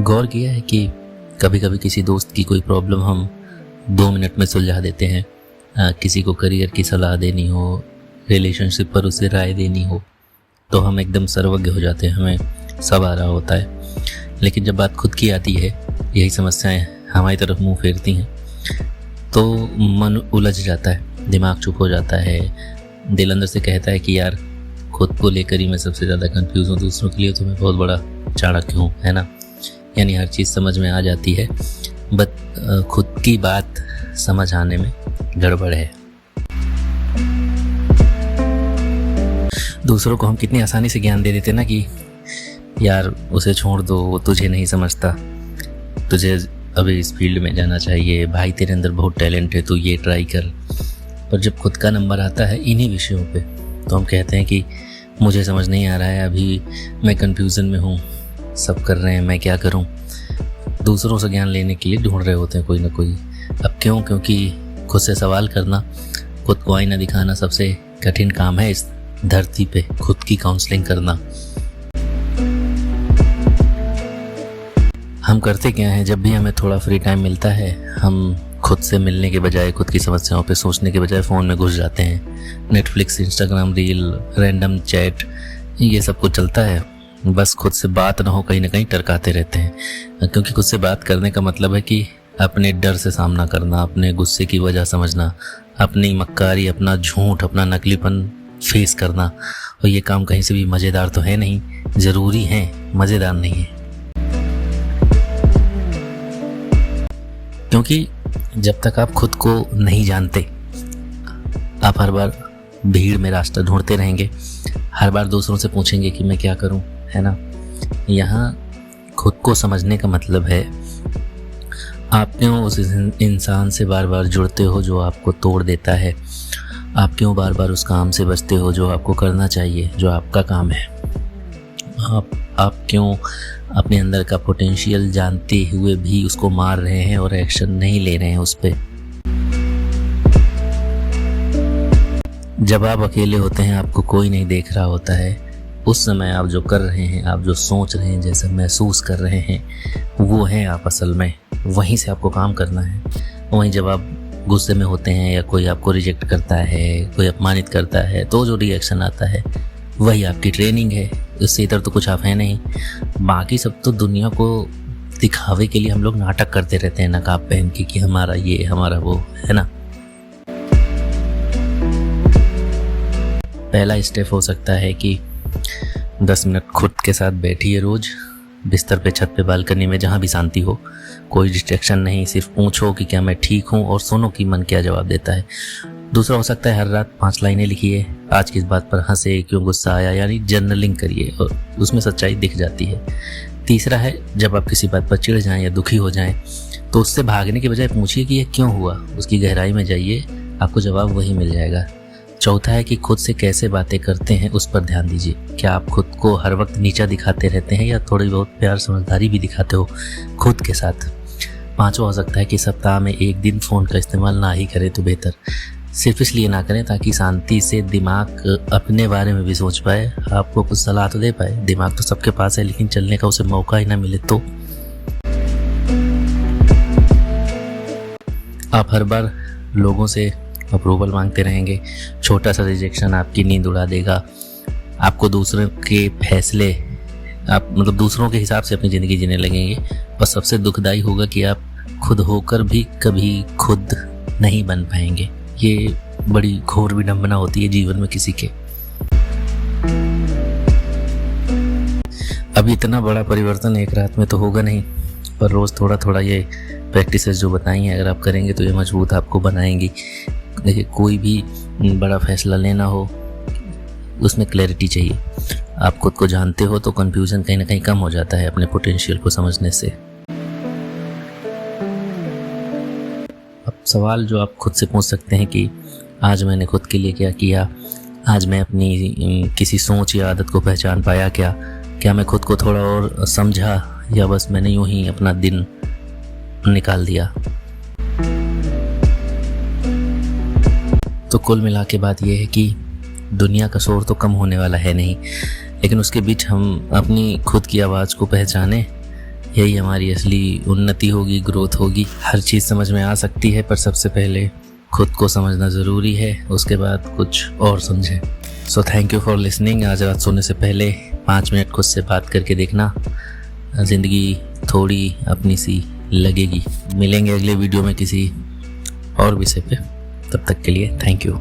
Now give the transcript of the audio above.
गौर किया है कि कभी कभी किसी दोस्त की कोई प्रॉब्लम हम 2 मिनट में सुलझा देते हैं। किसी को करियर की सलाह देनी हो, रिलेशनशिप पर उसे राय देनी हो, तो हम एकदम सर्वज्ञ हो जाते हैं, हमें सब आ रहा होता है। लेकिन जब बात खुद की आती है, यही समस्याएं हमारी तरफ मुंह फेरती हैं, तो मन उलझ जाता है, दिमाग चुप हो जाता है, दिल अंदर से कहता है कि यार खुद को लेकर ही मैं सबसे ज़्यादा कंफ्यूज हूँ, दूसरों के लिए तो मैं बहुत बड़ा चाणक्य हूँ, है ना। यानी हर चीज़ समझ में आ जाती है, बट खुद की बात समझ आने में गड़बड़ है। दूसरों को हम कितनी आसानी से ज्ञान दे देते ना कि यार उसे छोड़ दो, वो तुझे नहीं समझता, तुझे अभी इस फील्ड में जाना चाहिए, भाई तेरे अंदर बहुत टैलेंट है, तू ये ट्राई कर। पर जब खुद का नंबर आता है इन्हीं विषयों पे, तो हम कहते हैं कि मुझे समझ नहीं आ रहा है, अभी मैं कन्फ्यूज़न में हूँ, सब कर रहे हैं, मैं क्या करूँ। दूसरों से ज्ञान लेने के लिए ढूंढ रहे होते हैं कोई ना कोई। अब क्यों? क्योंकि खुद से सवाल करना, खुद को आईना दिखाना सबसे कठिन काम है इस धरती पे, खुद की काउंसलिंग करना। हम करते क्या हैं, जब भी हमें थोड़ा फ्री टाइम मिलता है, हम खुद से मिलने के बजाय, खुद की समस्याओं पे सोचने के बजाय फ़ोन में घुस जाते हैं। Netflix, Instagram reel, random chat, ये सब कुछ चलता है। बस खुद से बात ना हो, कहीं ना कहीं टरकाते रहते हैं। क्योंकि खुद से बात करने का मतलब है कि अपने डर से सामना करना, अपने गुस्से की वजह समझना, अपनी मक्कारी, अपना झूठ, अपना नकलीपन फेस करना। और ये काम कहीं से भी मज़ेदार तो है नहीं, ज़रूरी है, मज़ेदार नहीं है। क्योंकि जब तक आप खुद को नहीं जानते, आप हर बार भीड़ में रास्ता ढूंढते रहेंगे, हर बार दूसरों से पूछेंगे कि मैं क्या करूं, है ना। यहाँ खुद को समझने का मतलब है आप क्यों उस इंसान से बार बार जुड़ते हो जो आपको तोड़ देता है। आप क्यों बार बार उस काम से बचते हो जो आपको करना चाहिए, जो आपका काम है। आप क्यों अपने अंदर का पोटेंशियल जानते हुए भी उसको मार रहे हैं और एक्शन नहीं ले रहे हैं उस पर। जब आप अकेले होते हैं, आपको कोई नहीं देख रहा होता है, उस समय आप जो कर रहे हैं, आप जो सोच रहे हैं, जैसे महसूस कर रहे हैं, वो है आप असल में। वहीं से आपको काम करना है। वहीं जब आप गुस्से में होते हैं या कोई आपको रिजेक्ट करता है, कोई अपमानित करता है, तो जो रिएक्शन आता है वही आपकी ट्रेनिंग है। इससे इधर तो कुछ आप है नहीं। बाकी सब तो दुनिया को दिखावे के लिए हम लोग नाटक करते रहते हैं नकाब पहन के कि हमारा ये, हमारा वो, है ना। पहला स्टेप हो सकता है कि 10 मिनट खुद के साथ बैठिए रोज, बिस्तर पे, छत पे, बालकनी में, जहाँ भी शांति हो, कोई डिस्ट्रैक्शन नहीं, सिर्फ पूछो कि क्या मैं ठीक हूँ और सुनो कि मन क्या जवाब देता है। दूसरा हो सकता है हर रात 5 लाइनें लिखिए, आज किस बात पर हंसे, क्यों गुस्सा आया, यानी जर्नलिंग करिए और उसमें सच्चाई दिख जाती है। तीसरा है जब आप किसी बात पर चिढ़ जाएं या दुखी हो जाएं, तो उससे भागने के बजाय पूछिए कि यह क्यों हुआ, उसकी गहराई में जाइए, आपको जवाब वही मिल जाएगा। चौथा है कि खुद से कैसे बातें करते हैं उस पर ध्यान दीजिए। क्या आप खुद को हर वक्त नीचा दिखाते रहते हैं या थोड़ी बहुत प्यार समझदारी भी दिखाते हो खुद के साथ। पांचवा हो सकता है कि सप्ताह में 1 दिन फ़ोन का इस्तेमाल ना ही करें तो बेहतर। सिर्फ इसलिए ना करें ताकि शांति से दिमाग अपने बारे में भी सोच पाए, आपको कुछ सलाह तो दे पाए। दिमाग तो सबके पास है, लेकिन चलने का उसे मौका ही ना मिले तो। आप हर बार लोगों से अप्रूवल मांगते रहेंगे, छोटा सा रिजेक्शन आपकी नींद उड़ा देगा। आपको दूसरों के फैसले, आप मतलब दूसरों के हिसाब से अपनी ज़िंदगी जीने लगेंगे। और सबसे दुखदाई होगा कि आप खुद होकर भी कभी खुद नहीं बन पाएंगे। ये बड़ी घोर विडंबना होती है जीवन में किसी के। अब इतना बड़ा परिवर्तन एक रात में तो होगा नहीं, पर रोज़ थोड़ा थोड़ा ये प्रैक्टिसेस जो बताई हैं, अगर आप करेंगे तो ये मजबूत आपको बनाएंगी। देखिए, कोई भी बड़ा फैसला लेना हो, उसमें क्लैरिटी चाहिए। आप खुद को जानते हो तो कन्फ्यूज़न कहीं ना कहीं कम हो जाता है अपने पोटेंशियल को समझने से। अब सवाल जो आप खुद से पूछ सकते हैं कि आज मैंने खुद के लिए क्या किया, आज मैं अपनी किसी सोच या आदत को पहचान पाया क्या मैं खुद को थोड़ा और समझा, या बस मैंने यूं ही अपना दिन निकाल दिया। तो कुल मिला के बात यह है कि दुनिया का शोर तो कम होने वाला है नहीं, लेकिन उसके बीच हम अपनी खुद की आवाज़ को पहचाने, यही हमारी असली उन्नति होगी, ग्रोथ होगी। हर चीज़ समझ में आ सकती है, पर सबसे पहले खुद को समझना ज़रूरी है, उसके बाद कुछ और समझें। So thank you for listening. आज रात सोने से पहले 5 मिनट खुद से बात करके देखना, ज़िंदगी थोड़ी अपनी सी लगेगी। मिलेंगे अगले वीडियो में किसी और विषय पे। तब तक के लिए थैंक यू।